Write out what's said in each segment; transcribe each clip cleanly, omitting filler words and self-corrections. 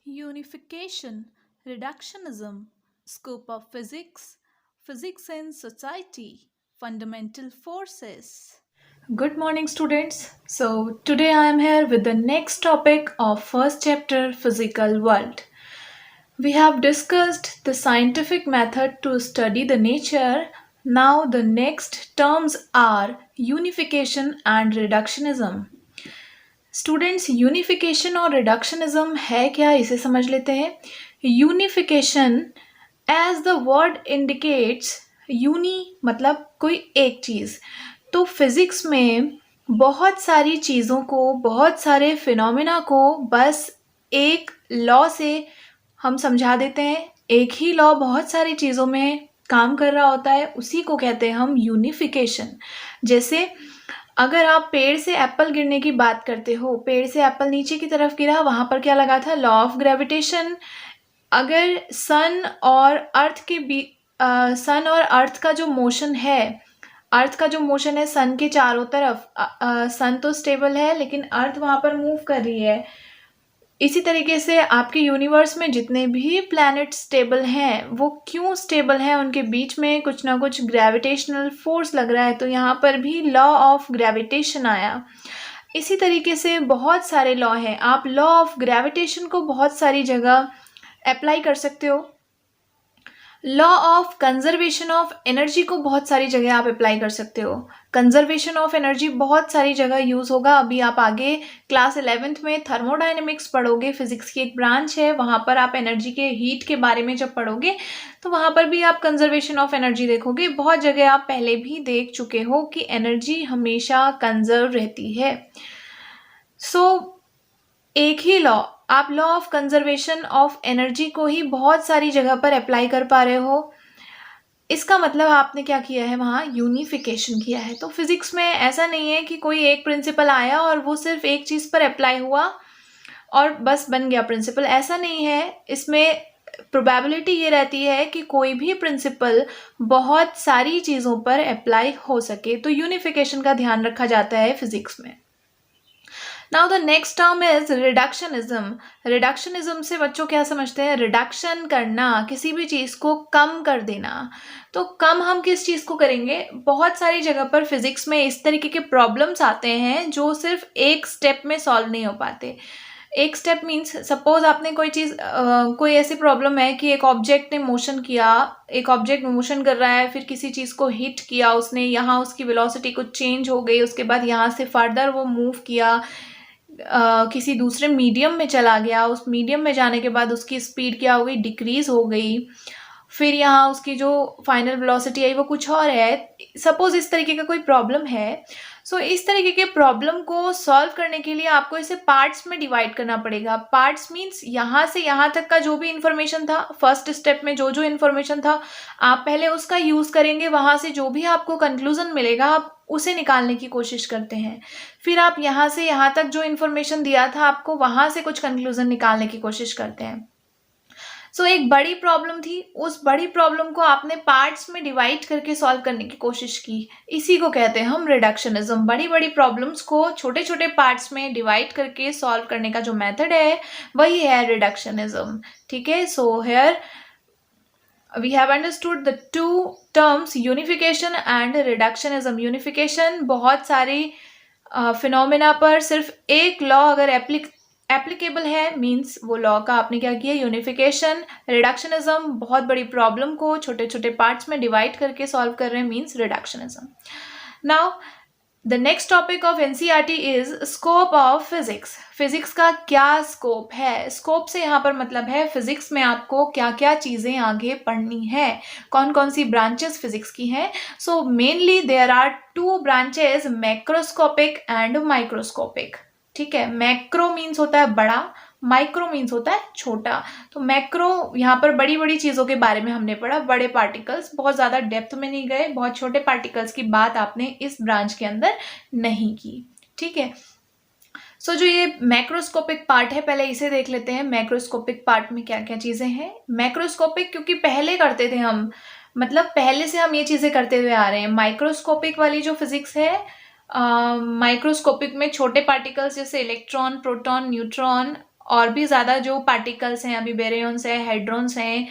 Unification, reductionism, scope of physics, physics in society, fundamental forces. Good morning, students. So, today I am here with the next topic of first chapter Physical World. We have discussed the scientific method to study the nature. Now, the next terms are unification and reductionism. Students unification और reductionism है क्या, इसे समझ लेते हैं. Unification as the word indicates, uni मतलब कोई एक चीज़. तो फिज़िक्स में बहुत सारी चीज़ों को, बहुत सारे फिनोमिना को बस एक लॉ से हम समझा देते हैं. एक ही लॉ बहुत सारी चीज़ों में काम कर रहा होता है, उसी को कहते हैं हम यूनिफिकेशन. जैसे अगर आप पेड़ से एप्पल गिरने की बात करते हो, पेड़ से एप्पल नीचे की तरफ गिरा, वहाँ पर क्या लगा था, लॉ ऑफ ग्रेविटेशन. अगर सन और अर्थ का जो मोशन है, सन के चारों तरफ, सन तो स्टेबल है लेकिन अर्थ वहाँ पर मूव कर रही है. इसी तरीके से आपके यूनिवर्स में जितने भी प्लैनेट स्टेबल हैं, वो क्यों स्टेबल हैं, उनके बीच में कुछ ना कुछ ग्रेविटेशनल फोर्स लग रहा है. तो यहाँ पर भी लॉ ऑफ ग्रेविटेशन आया. इसी तरीके से बहुत सारे लॉ हैं. आप लॉ ऑफ ग्रेविटेशन को बहुत सारी जगह अप्लाई कर सकते हो. Law of conservation of energy को बहुत सारी जगह आप अप्लाई कर सकते हो. कंजर्वेशन ऑफ एनर्जी बहुत सारी जगह यूज़ होगा. अभी आप आगे क्लास 11th में थर्मोडायनेमिक्स पढ़ोगे, फिजिक्स की एक ब्रांच है, वहाँ पर आप एनर्जी के हीट के बारे में जब पढ़ोगे तो वहाँ पर भी आप कंजर्वेशन ऑफ एनर्जी देखोगे. बहुत जगह आप पहले भी देख चुके हो कि एनर्जी हमेशा कंजर्व रहती है. एक ही लॉ, आप law of conservation of energy को ही बहुत सारी जगह पर अप्लाई कर पा रहे हो. इसका मतलब आपने क्या किया है, वहाँ यूनिफिकेशन किया है. तो फिजिक्स में ऐसा नहीं है कि कोई एक प्रिंसिपल आया और वो सिर्फ एक चीज़ पर अप्लाई हुआ और बस बन गया प्रिंसिपल. ऐसा नहीं है. इसमें प्रोबेबिलिटी ये रहती है कि कोई भी प्रिंसिपल बहुत सारी चीज़ों पर अप्लाई हो सके. तो यूनिफिकेशन का ध्यान रखा जाता है फिजिक्स में. Now the next term is reductionism. Reductionism से बच्चों क्या समझते हैं, रिडक्शन करना, किसी भी चीज़ को कम कर देना. तो कम हम किस चीज़ को करेंगे, बहुत सारी जगह पर फिजिक्स में इस तरीके के प्रॉब्लम्स आते हैं जो सिर्फ एक स्टेप में सॉल्व नहीं हो पाते. एक स्टेप मीन्स सपोज आपने कोई चीज़, कोई ऐसी प्रॉब्लम है कि एक ऑब्जेक्ट ने मोशन किया, एक ऑब्जेक्ट मोशन कर रहा है, फिर किसी चीज़ को हिट किया उसने, यहाँ उसकी वेलोसिटी कुछ चेंज हो गई, उसके बाद यहाँ से फर्दर वो मूव किया, किसी दूसरे मीडियम में चला गया, उस मीडियम में जाने के बाद उसकी स्पीड क्या हो गई, डिक्रीज हो गई, फिर यहाँ उसकी जो फाइनल वेलोसिटी आई वो कुछ और है. सपोज इस तरीके का कोई प्रॉब्लम है. इस तरीके के प्रॉब्लम को सॉल्व करने के लिए आपको इसे पार्ट्स में डिवाइड करना पड़ेगा. पार्ट्स मीन्स यहाँ से यहाँ तक का जो भी इन्फॉर्मेशन था, फर्स्ट स्टेप में जो जो इन्फॉर्मेशन था आप पहले उसका यूज़ करेंगे. वहाँ से जो भी आपको कंक्लूजन मिलेगा आप उसे निकालने की कोशिश करते हैं. फिर आप यहाँ से यहाँ तक जो इन्फॉर्मेशन दिया था आपको, वहाँ से कुछ कंक्लूजन निकालने की कोशिश करते हैं. एक बड़ी प्रॉब्लम थी, उस बड़ी प्रॉब्लम को आपने पार्ट्स में डिवाइड करके सॉल्व करने की कोशिश की. इसी को कहते हैं हम रिडक्शनिज्म. बड़ी बड़ी प्रॉब्लम्स को छोटे छोटे पार्ट्स में डिवाइड करके सॉल्व करने का जो मेथड है वही है रिडक्शनिज्म. ठीक है. Here we have understood the two terms unification and reductionism. unification बहुत सारी फिनोमिना पर सिर्फ एक लॉ अगर एप्लीकेबल है, मीन्स वो लॉ का आपने क्या किया, यूनिफिकेशन. रिडक्शनिज्म बहुत बड़ी प्रॉब्लम को छोटे छोटे पार्ट्स में डिवाइड करके सॉल्व कर रहे हैं, means reductionism. Now the next topic of NCERT is scope of physics. Physics का क्या स्कोप है. स्कोप से यहाँ पर मतलब है फिजिक्स में आपको क्या क्या चीज़ें आगे पढ़नी है, कौन कौन सी ब्रांचेस फिजिक्स की हैं. Mainly there are two branches, macroscopic and microscopic. ठीक है. मैक्रो मीन्स होता है बड़ा, माइक्रो मीन्स होता है छोटा. तो मैक्रो यहाँ पर बड़ी बड़ी चीज़ों के बारे में हमने पढ़ा, बड़े पार्टिकल्स, बहुत ज़्यादा डेप्थ में नहीं गए, बहुत छोटे पार्टिकल्स की बात आपने इस ब्रांच के अंदर नहीं की. ठीक है. जो ये मैक्रोस्कोपिक पार्ट है, पहले इसे देख लेते हैं. मैक्रोस्कोपिक पार्ट में क्या क्या चीज़ें हैं. मैक्रोस्कोपिक क्योंकि पहले करते थे हम, मतलब पहले से हम ये चीज़ें करते हुए आ रहे हैं. माइक्रोस्कोपिक वाली जो फिजिक्स है, माइक्रोस्कोपिक में छोटे पार्टिकल्स जैसे इलेक्ट्रॉन, प्रोटॉन, न्यूट्रॉन और भी ज़्यादा जो पार्टिकल्स हैं, अभी बेरियंस है, हेड्रॉन्स हैं,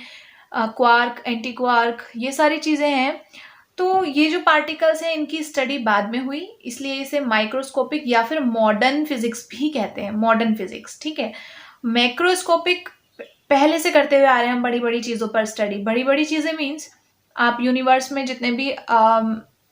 क्वार्क, एंटी क्वार्क, ये सारी चीज़ें हैं। तो ये जो पार्टिकल्स हैं इनकी स्टडी बाद में हुई, इसलिए इसे माइक्रोस्कोपिक या फिर मॉडर्न फिजिक्स भी कहते हैं, मॉडर्न फिजिक्स। ठीक है, मैक्रोस्कोपिक पहले से करते हुए आ रहे हैं हम बड़ी बड़ी चीज़ों पर स्टडी। बड़ी बड़ी चीज़ें मीन्स आप यूनिवर्स में जितने भी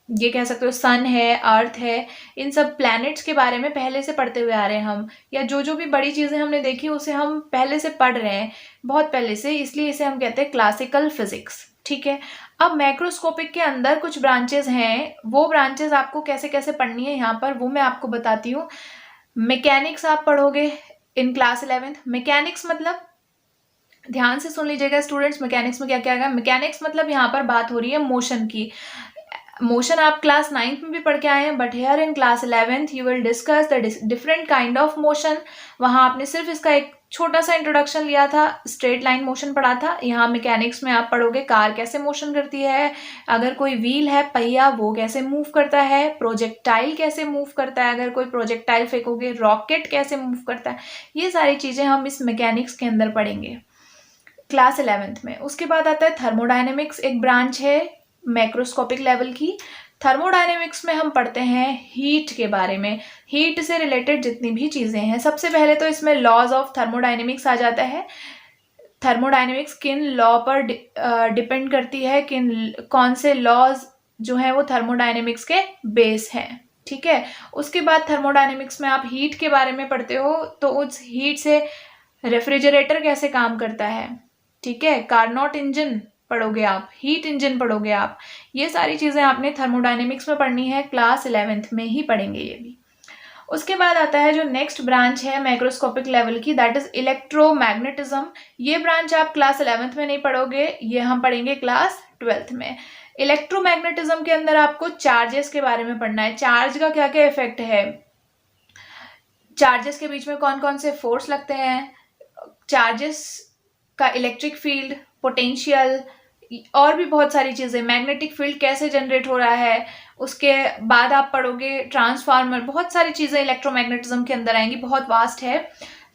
ये कह सकते हो सन है, अर्थ है, इन सब प्लैनेट्स के बारे में पहले से पढ़ते हुए आ रहे हैं हम, या जो जो भी बड़ी चीज़ें हमने देखी उसे हम पहले से पढ़ रहे हैं, बहुत पहले से, इसलिए इसे हम कहते हैं क्लासिकल फिजिक्स। ठीक है, अब मैक्रोस्कोपिक के अंदर कुछ ब्रांचेस हैं, वो ब्रांचेस आपको कैसे कैसे पढ़नी है यहाँ पर वो मैं आपको बताती हूँ। मैकेनिक्स आप पढ़ोगे इन क्लास 11th। मैकेनिक्स मतलब, ध्यान से सुन लीजिएगा स्टूडेंट्स, मैकेनिक्स में क्या क्या आएगा। मैकेनिक्स मतलब यहाँ पर बात हो रही है मोशन की। मोशन आप क्लास 9th में भी पढ़ के आए हैं, but here in class 11th you will discuss the different kind of motion. वहाँ आपने सिर्फ इसका एक छोटा सा इंट्रोडक्शन लिया था, स्ट्रेट लाइन मोशन पढ़ा था। यहाँ मैकेनिक्स में आप पढ़ोगे कार कैसे मोशन करती है, अगर कोई व्हील है, पहिया, वो कैसे मूव करता है, प्रोजेक्टाइल कैसे मूव करता है, अगर कोई प्रोजेक्टाइल फेंकोगे, रॉकेट कैसे मूव करता है, ये सारी चीज़ें हम इस मैकेनिक्स के अंदर पढ़ेंगे क्लास 11th में। उसके बाद आता है थर्मोडायनेमिक्स, एक ब्रांच है मैक्रोस्कोपिक लेवल की। थर्मोडायनेमिक्स में हम पढ़ते हैं हीट के बारे में, हीट से रिलेटेड जितनी भी चीज़ें हैं। सबसे पहले तो इसमें लॉज ऑफ थर्मोडायनेमिक्स आ जाता है। थर्मोडायनेमिक्स किन लॉ पर डिपेंड करती है, कौन से लॉज जो हैं वो थर्मोडायनेमिक्स के बेस हैं। ठीक है, उसके बाद थर्मोडायनेमिक्स में आप हीट के बारे में पढ़ते हो, तो उस हीट से रेफ्रिजरेटर कैसे काम करता है। ठीक है, कार्नोट इंजन पढ़ोगे आप, हीट इंजन पढ़ोगे आप, ये सारी चीज़ें आपने थर्मोडायनेमिक्स में पढ़नी है, क्लास 11th में ही पढ़ेंगे ये भी। उसके बाद आता है जो नेक्स्ट ब्रांच है मैक्रोस्कोपिक लेवल की, दैट इज इलेक्ट्रोमैग्नेटिज्म। ये ब्रांच आप क्लास 11th में नहीं पढ़ोगे, ये हम पढ़ेंगे क्लास 12th में। इलेक्ट्रोमैग्नेटिज्म के अंदर आपको चार्जेस के बारे में पढ़ना है, चार्ज का क्या क्या इफेक्ट है, चार्जेस के बीच में कौन कौन से फोर्स लगते हैं, चार्जेस का इलेक्ट्रिक फील्ड, पोटेंशियल, और भी बहुत सारी चीज़ें, मैग्नेटिक फील्ड कैसे जनरेट हो रहा है। उसके बाद आप पढ़ोगे ट्रांसफार्मर, बहुत सारी चीज़ें इलेक्ट्रोमैग्नेटिज्म के अंदर आएंगी, बहुत वास्ट है।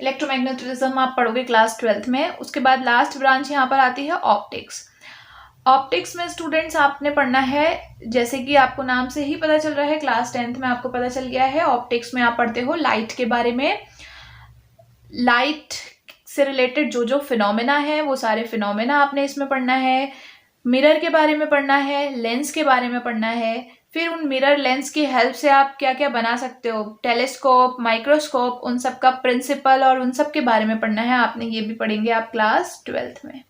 इलेक्ट्रोमैग्नेटिज्म आप पढ़ोगे क्लास 12th में। उसके बाद लास्ट ब्रांच यहाँ पर आती है ऑप्टिक्स। ऑप्टिक्स में स्टूडेंट्स आपने पढ़ना है, जैसे कि आपको नाम से ही पता चल रहा है, क्लास 10th में आपको पता चल गया है। ऑप्टिक्स में आप पढ़ते हो लाइट के बारे में, लाइट से रिलेटेड जो जो फिनोमेना है वो सारे फिनोमेना आपने इसमें पढ़ना है। मिरर के बारे में पढ़ना है, लेंस के बारे में पढ़ना है, फिर उन मिरर लेंस की हेल्प से आप क्या क्या बना सकते हो, टेलीस्कोप, माइक्रोस्कोप, उन सब का प्रिंसिपल और उन सब के बारे में पढ़ना है आपने, ये भी पढ़ेंगे आप क्लास 12th में।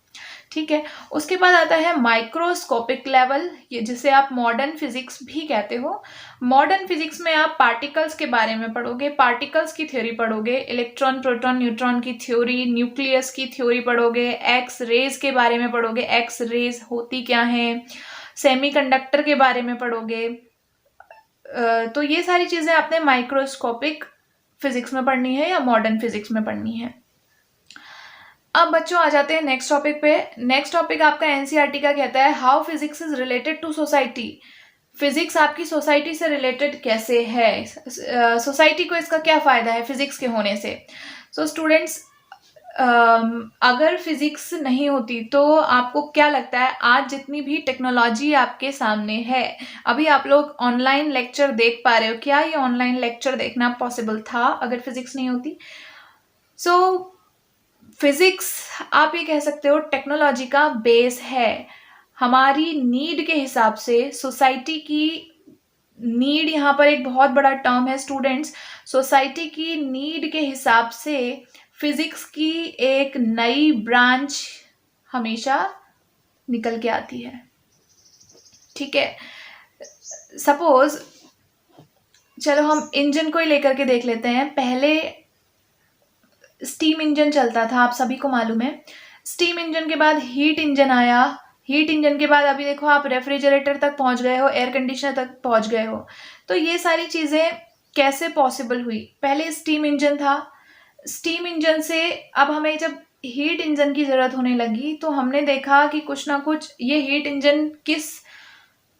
ठीक है, उसके बाद आता है माइक्रोस्कोपिक लेवल, ये जिसे आप मॉडर्न फिजिक्स भी कहते हो। मॉडर्न फिजिक्स में आप पार्टिकल्स के बारे में पढ़ोगे, पार्टिकल्स की थ्योरी पढ़ोगे, इलेक्ट्रॉन, प्रोटॉन, न्यूट्रॉन की थ्योरी, न्यूक्लियस की थ्योरी पढ़ोगे, एक्स रेज के बारे में पढ़ोगे, एक्स रेज होती क्या हैं, सेमीकंडक्टर के बारे में पढ़ोगे। तो ये सारी चीज़ें आपने माइक्रोस्कोपिक फिजिक्स में पढ़नी है या मॉडर्न फिजिक्स में पढ़नी है। अब बच्चों आ जाते हैं नेक्स्ट टॉपिक पे। नेक्स्ट टॉपिक आपका एनसीईआरटी का कहता है how physics is related to society. Physics आपकी सोसाइटी से रिलेटेड कैसे है, सोसाइटी को इसका क्या फ़ायदा है फिजिक्स के होने से। सो स्टूडेंट्स, अगर फिजिक्स नहीं होती तो आपको क्या लगता है, आज जितनी भी टेक्नोलॉजी आपके सामने है, अभी आप लोग ऑनलाइन लेक्चर देख पा रहे हो, क्या ये ऑनलाइन लेक्चर देखना पॉसिबल था अगर फिजिक्स नहीं होती। सो फिजिक्स आप ये कह सकते हो टेक्नोलॉजी का बेस है। हमारी नीड के हिसाब से, सोसाइटी की नीड, यहाँ पर एक बहुत बड़ा टर्म है स्टूडेंट्स, सोसाइटी की नीड के हिसाब से फिजिक्स की एक नई ब्रांच हमेशा निकल के आती है। ठीक है, सपोज चलो हम इंजन को ही लेकर के देख लेते हैं। पहले स्टीम इंजन चलता था, आप सभी को मालूम है। स्टीम इंजन के बाद हीट इंजन आया, हीट इंजन के बाद अभी देखो आप रेफ्रिजरेटर तक पहुंच गए हो, एयर कंडीशनर तक पहुंच गए हो। तो ये सारी चीज़ें कैसे पॉसिबल हुई, पहले स्टीम इंजन था, स्टीम इंजन से अब हमें जब हीट इंजन की ज़रूरत होने लगी तो हमने देखा कि कुछ ना कुछ ये हीट इंजन किस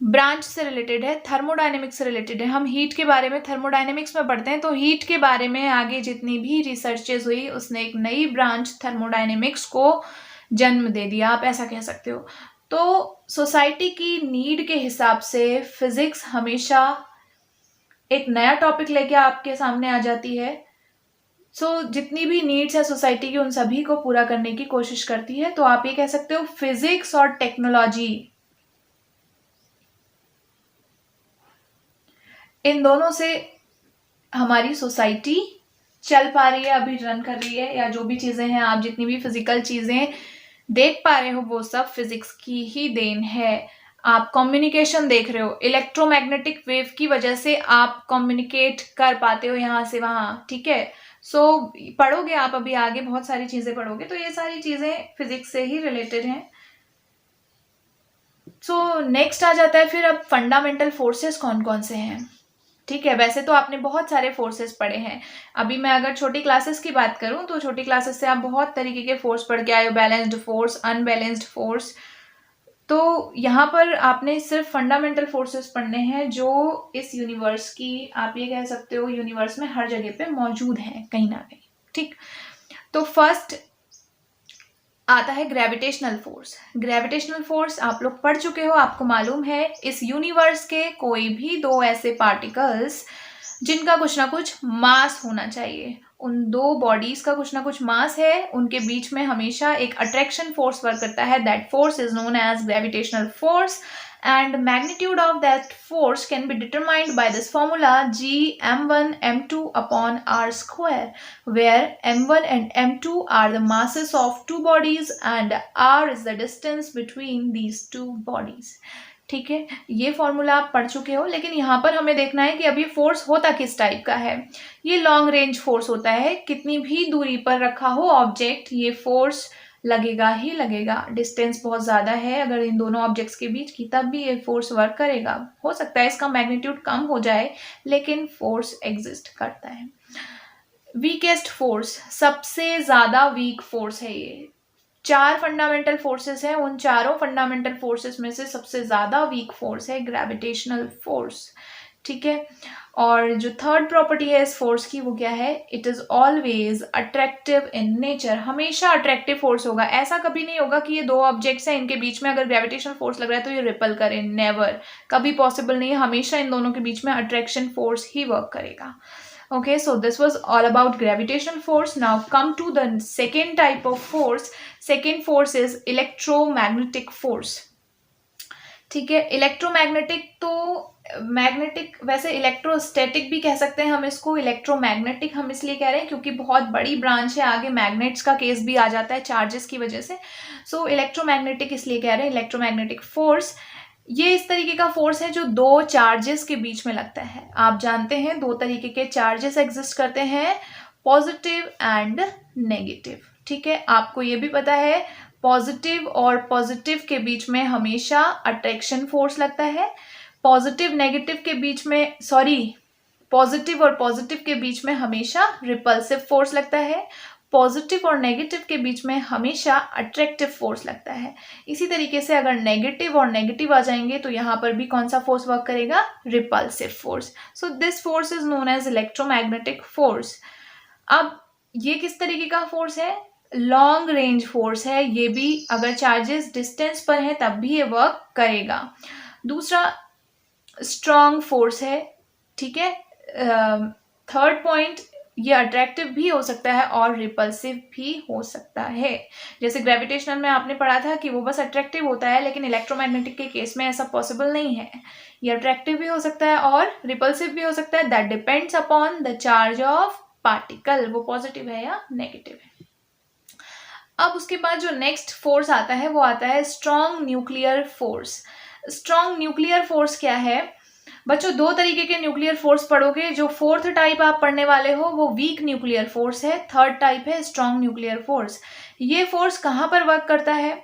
ब्रांच से रिलेटेड है, थर्मोडायनेमिक्स से रिलेटेड है। हम हीट के बारे में थर्मोडायनेमिक्स में पढ़ते हैं, तो हीट के बारे में आगे जितनी भी रिसर्चेज हुई उसने एक नई ब्रांच थर्मोडायनेमिक्स को जन्म दे दिया, आप ऐसा कह सकते हो। तो सोसाइटी की नीड के हिसाब से फिजिक्स हमेशा एक नया टॉपिक लेके आपके सामने आ जाती है। जितनी भी नीड्स है सोसाइटी की उन सभी को पूरा करने की कोशिश करती है। तो आप ये कह सकते हो फिजिक्स और टेक्नोलॉजी, इन दोनों से हमारी सोसाइटी चल पा रही है, अभी रन कर रही है, या जो भी चीजें हैं, आप जितनी भी फिजिकल चीजें देख पा रहे हो वो सब फिजिक्स की ही देन है। आप कम्युनिकेशन देख रहे हो, इलेक्ट्रोमैग्नेटिक वेव की वजह से आप कम्युनिकेट कर पाते हो यहाँ से वहां, ठीक है। पढ़ोगे आप अभी आगे बहुत सारी चीजें पढ़ोगे, तो ये सारी चीजें फिजिक्स से ही रिलेटेड हैं। नेक्स्ट आ जाता है फिर अब फंडामेंटल फोर्सेस कौन कौन से हैं, ठीक है। वैसे तो आपने बहुत सारे फोर्सेस पढ़े हैं। अभी मैं अगर छोटी क्लासेस की बात करूं तो छोटी क्लासेस से आप बहुत तरीके के फोर्स पढ़ के आए हो, बैलेंस्ड फोर्स, अनबैलेंस्ड फोर्स। तो यहाँ पर आपने सिर्फ फंडामेंटल फोर्सेस पढ़ने हैं जो इस यूनिवर्स की, आप ये कह सकते हो यूनिवर्स में हर जगह पे मौजूद हैं कहीं ना कहीं, ठीक। तो फर्स्ट आता है ग्रेविटेशनल फोर्स। ग्रेविटेशनल फोर्स आप लोग पढ़ चुके हो, आपको मालूम है इस यूनिवर्स के कोई भी दो ऐसे पार्टिकल्स जिनका कुछ ना कुछ मास होना चाहिए, उन दो बॉडीज का कुछ ना कुछ मास है, उनके बीच में हमेशा एक अट्रैक्शन फोर्स वर्क करता है। That force is known as gravitational force and magnitude of that force can be determined by this formula G m1 m2 upon r square, where m1 and m2 are the masses of two bodies and r is the distance between these two bodies, ठीक है। ये formula आप पढ़ चुके हो, लेकिन यहाँ पर हमें देखना है कि अब ये फोर्स होता किस टाइप का है। ये लॉन्ग रेंज फोर्स होता है, कितनी भी दूरी पर रखा हो ऑब्जेक्ट ये फोर्स लगेगा ही लगेगा। डिस्टेंस बहुत ज़्यादा है अगर इन दोनों ऑब्जेक्ट्स के बीच की, तब भी ये फोर्स वर्क करेगा। हो सकता है इसका मैग्नीट्यूड कम हो जाए, लेकिन फोर्स एग्जिस्ट करता है। वीकेस्ट फोर्स, सबसे ज़्यादा वीक फोर्स है ये। चार फंडामेंटल फोर्सेस हैं, उन चारों फंडामेंटल फोर्सेस में से सबसे ज़्यादा वीक फोर्स है ग्रेविटेशनल फोर्स, ठीक है। और जो थर्ड प्रॉपर्टी है इस फोर्स की वो क्या है, it is always attractive in nature. हमेशा अट्रैक्टिव फोर्स होगा, ऐसा कभी नहीं होगा कि ये दो ऑब्जेक्ट्स हैं इनके बीच में अगर ग्रेविटेशनल फोर्स लग रहा है तो ये रिपल करें, नेवर, कभी पॉसिबल नहीं है। हमेशा इन दोनों के बीच में अट्रैक्शन फोर्स ही वर्क करेगा। Okay, so this was all about gravitational force. Now come to the second type of force. Second force is electromagnetic force. ठीक है, इलेक्ट्रोमैग्नेटिक तो मैग्नेटिक, वैसे इलेक्ट्रोस्टैटिक भी कह सकते हैं हम इसको। इलेक्ट्रोमैग्नेटिक हम इसलिए कह रहे हैं क्योंकि बहुत बड़ी ब्रांच है, आगे मैग्नेट्स का केस भी आ जाता है चार्जेस की वजह से। इलेक्ट्रोमैग्नेटिक इसलिए कह रहे हैं। इलेक्ट्रोमैग्नेटिक फोर्स ये इस तरीके का फोर्स है जो दो चार्जेस के बीच में लगता है। आप जानते हैं दो तरीके के चार्जेस एग्जिस्ट करते हैं, पॉजिटिव एंड नेगेटिव, ठीक है। आपको ये भी पता है पॉजिटिव और पॉजिटिव के बीच में हमेशा अट्रैक्शन फोर्स लगता है। पॉजिटिव नेगेटिव के बीच में, पॉजिटिव और पॉजिटिव के बीच में हमेशा रिपल्सिव फोर्स लगता है। पॉजिटिव और नेगेटिव के बीच में हमेशा अट्रैक्टिव फोर्स लगता है। इसी तरीके से अगर नेगेटिव और नेगेटिव आ जाएंगे तो यहाँ पर भी कौन सा फोर्स वर्क करेगा, repulsive force. This force is known as electromagnetic force. अब ये किस तरीके का फोर्स है, लॉन्ग रेंज फोर्स है। ये भी अगर चार्जेस डिस्टेंस पर हैं तब भी ये वर्क करेगा। दूसरा स्ट्रॉन्ग फोर्स है, ठीक है। थर्ड पॉइंट, ये अट्रैक्टिव भी हो सकता है और रिपल्सिव भी हो सकता है। जैसे ग्रेविटेशनल में आपने पढ़ा था कि वो बस अट्रैक्टिव होता है, लेकिन इलेक्ट्रोमैग्नेटिक के केस में ऐसा पॉसिबल नहीं है। ये अट्रैक्टिव भी हो सकता है और रिपल्सिव भी हो सकता है। That depends upon the charge of particle, वो पॉजिटिव है या नेगेटिव है। अब उसके बाद जो नेक्स्ट फोर्स आता है वो आता है strong nuclear force. Strong nuclear force क्या है बच्चों, दो तरीके के न्यूक्लियर फोर्स पढ़ोगे। जो फोर्थ टाइप आप पढ़ने वाले हो वो वीक न्यूक्लियर फोर्स है, थर्ड टाइप है स्ट्रॉन्ग न्यूक्लियर फोर्स। ये फोर्स कहाँ पर वर्क करता है,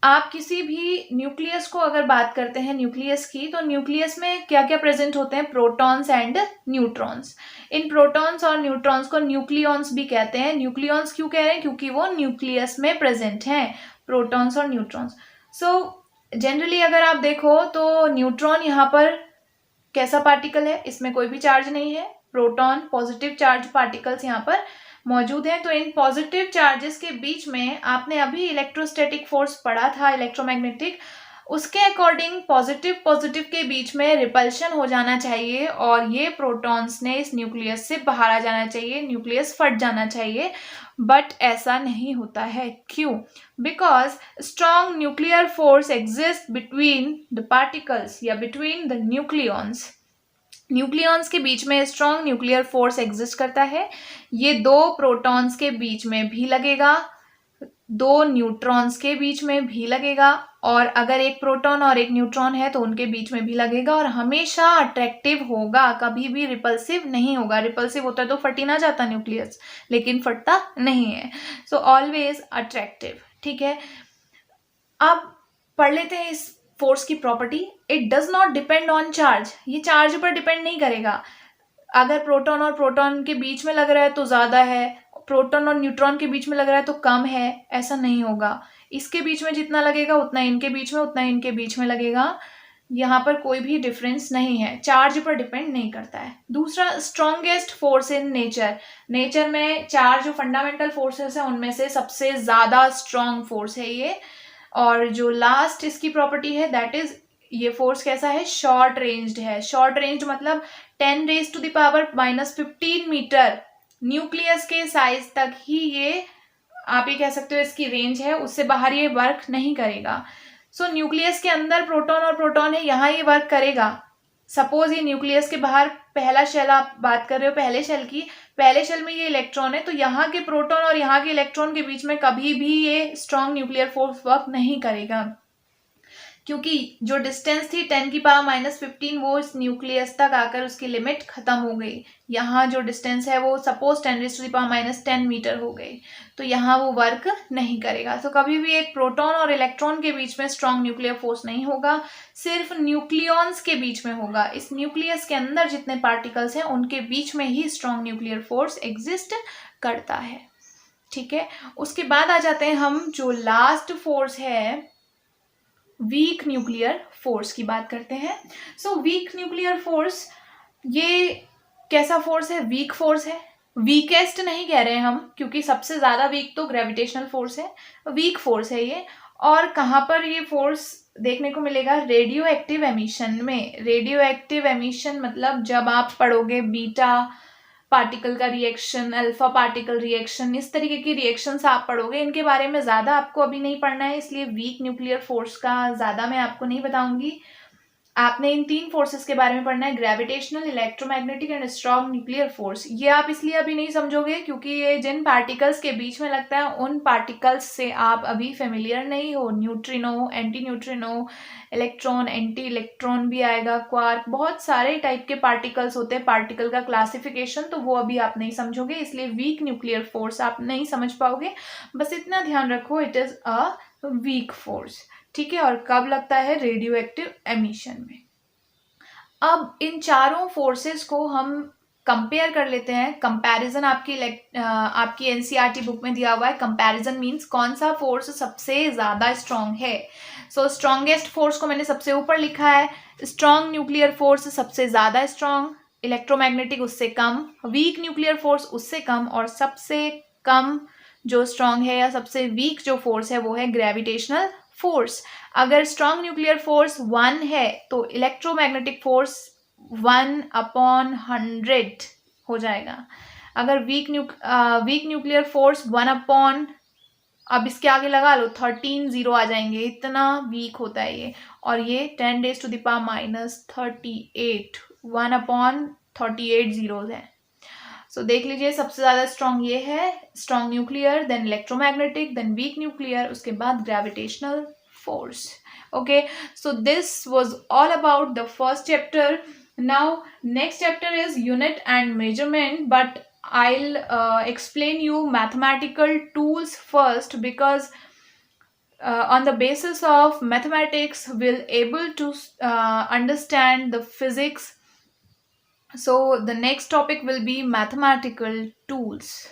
आप किसी भी न्यूक्लियस को अगर बात करते हैं न्यूक्लियस की, तो न्यूक्लियस में क्या क्या प्रेजेंट होते हैं, protons and neutrons. In protons और न्यूट्रॉन्स को न्यूक्लियॉन्स भी कहते हैं। न्यूक्लियॉन्स क्यों कह रहे हैं, क्योंकि वो न्यूक्लियस में प्रेजेंट हैं, प्रोटॉन्स और न्यूट्रॉन्स। जनरली अगर आप देखो तो न्यूट्रॉन यहाँ पर कैसा पार्टिकल है, इसमें कोई भी चार्ज नहीं है, प्रोटॉन पॉजिटिव चार्ज पार्टिकल्स यहाँ पर मौजूद हैं। तो इन पॉजिटिव चार्जेस के बीच में आपने अभी इलेक्ट्रोस्टैटिक फोर्स पढ़ा था, इलेक्ट्रोमैग्नेटिक, उसके अकॉर्डिंग पॉजिटिव पॉजिटिव के बीच में रिपल्शन हो जाना चाहिए और ये प्रोटॉन्स ने इस न्यूक्लियस से बाहर आ जाना चाहिए, न्यूक्लियस फट जाना चाहिए। बट ऐसा नहीं होता है, क्यों? Because strong nuclear force exist between the particles या बिटवीन द न्यूक्लियॉन्स। न्यूक्लियॉन्स के बीच में स्ट्रॉन्ग न्यूक्लियर फोर्स एग्जिस्ट करता है। ये दो प्रोटॉन्स के बीच में भी लगेगा, दो न्यूट्रॉन्स के बीच में भी लगेगा, और अगर एक प्रोटॉन और एक न्यूट्रॉन है तो उनके बीच में भी लगेगा, और हमेशा अट्रैक्टिव होगा, कभी भी रिपल्सिव नहीं होगा। रिपल्सिव होता तो फट ही ना जाता न्यूक्लियस, लेकिन फटता नहीं है। So always attractive. ठीक है, अब पढ़ लेते हैं इस फोर्स की property. It does not depend on charge, ये चार्ज पर डिपेंड नहीं करेगा। अगर प्रोटॉन और प्रोटॉन के बीच में लग रहा है तो ज़्यादा है, प्रोटॉन और न्यूट्रॉन के बीच में लग रहा है तो कम है, ऐसा नहीं होगा। इसके बीच में जितना लगेगा उतना इनके बीच में, उतना इनके बीच में लगेगा। यहाँ पर कोई भी डिफरेंस नहीं है, चार्ज पर डिपेंड नहीं करता है। दूसरा, strongest force in nature. Nature में चार जो फंडामेंटल फोर्सेस हैं उनमें से सबसे ज़्यादा स्ट्रॉन्ग फोर्स है ये। और जो लास्ट इसकी प्रॉपर्टी है दैट इज, ये फोर्स कैसा है? शॉर्ट रेंज्ड है। शॉर्ट रेंज मतलब 10⁻⁻15 मीटर न्यूक्लियस के साइज तक ही ये, आप ये कह सकते हो इसकी रेंज है, उससे बाहर ये वर्क नहीं करेगा। सो न्यूक्लियस के अंदर प्रोटॉन और प्रोटॉन है, यहाँ ये वर्क करेगा। सपोज ये न्यूक्लियस के बाहर पहला शेल, आप बात कर रहे हो पहले शेल की, पहले शेल में ये इलेक्ट्रॉन है, तो यहाँ के प्रोटॉन और यहाँ के इलेक्ट्रॉन के बीच में कभी भी ये स्ट्रॉन्ग न्यूक्लियर फोर्स वर्क नहीं करेगा, क्योंकि जो डिस्टेंस थी 10⁻⁻15 वो इस न्यूक्लियस तक आकर उसकी लिमिट खत्म हो गई। यहाँ जो डिस्टेंस है वो सपोज 10⁻⁻10 मीटर हो गई, तो यहाँ वो वर्क नहीं करेगा। तो कभी भी एक प्रोटॉन और इलेक्ट्रॉन के बीच में स्ट्रॉन्ग न्यूक्लियर फोर्स नहीं होगा, सिर्फ न्यूक्लियॉन्स के बीच में होगा। इस न्यूक्लियस के अंदर जितने पार्टिकल्स हैं उनके बीच में ही स्ट्रॉन्ग न्यूक्लियर फोर्स एग्जिस्ट करता है। ठीक है, उसके बाद आ जाते हैं हम जो लास्ट फोर्स है, वीक न्यूक्लियर फोर्स की बात करते हैं। सो वीक न्यूक्लियर फोर्स ये कैसा फोर्स है? वीक फोर्स है। वीकेस्ट नहीं कह रहे हैं हम, क्योंकि सबसे ज़्यादा वीक तो ग्रेविटेशनल फोर्स है, वीक फोर्स है ये। और कहाँ पर ये फोर्स देखने को मिलेगा? रेडियो एक्टिव एमिशन में। रेडियो एक्टिव एमिशन मतलब जब आप पढ़ोगे बीटा पार्टिकल का रिएक्शन, अल्फा पार्टिकल रिएक्शन, इस तरीके की रिएक्शंस आप पढ़ोगे, इनके बारे में ज़्यादा आपको अभी नहीं पढ़ना है, इसलिए वीक न्यूक्लियर फोर्स का ज़्यादा मैं आपको नहीं बताऊंगी। आपने इन तीन फोर्सेस के बारे में पढ़ना है, gravitational, electromagnetic and strong nuclear force. ये आप इसलिए अभी नहीं समझोगे क्योंकि ये जिन पार्टिकल्स के बीच में लगता है उन पार्टिकल्स से आप अभी फेमिलियर नहीं हो। Neutrino, anti neutrino, electron, anti electron भी आएगा, क्वार्क, बहुत सारे टाइप के पार्टिकल्स होते हैं, पार्टिकल का क्लासिफिकेशन, तो वो अभी आप नहीं समझोगे, इसलिए वीक न्यूक्लियर फोर्स आप नहीं समझ पाओगे। बस इतना ध्यान रखो, it is a weak force. ठीक है, और कब लगता है? रेडियो एक्टिव एमिशन में। अब इन चारों फोर्सेस को हम कंपेयर कर लेते हैं। कंपैरिजन आपकी एनसीईआरटी बुक में दिया हुआ है। कंपैरिजन मींस कौन सा फोर्स सबसे ज़्यादा स्ट्रॉन्ग है। सो स्ट्रॉन्गेस्ट फोर्स को मैंने सबसे ऊपर लिखा है। स्ट्रॉन्ग न्यूक्लियर फोर्स सबसे ज़्यादा स्ट्रॉन्ग, इलेक्ट्रोमैग्नेटिक उससे कम, वीक न्यूक्लियर फोर्स उससे कम, और सबसे कम जो स्ट्रॉन्ग है या सबसे वीक जो फोर्स है वो है ग्रेविटेशनल फोर्स। अगर स्ट्रॉन्ग न्यूक्लियर फोर्स 1 है तो इलेक्ट्रोमैग्नेटिक फोर्स 1/100 हो जाएगा। अगर वीक न्यूक्लियर फोर्स 1/, अब इसके आगे लगा लो 13 जीरो आ जाएंगे, इतना वीक होता है ये। और ये 10⁻⁻38 1/38 जीरोज है। सो देख लीजिए, सबसे ज़्यादा स्ट्रॉन्ग ये है, strong nuclear, then electromagnetic, then weak nuclear, उसके बाद gravitational force. Okay, so this was all about the first chapter. Now next chapter is unit and measurement, but I'll explain you mathematical tools first, because on the basis of mathematics we'll able to understand the physics. So the next topic will be mathematical tools.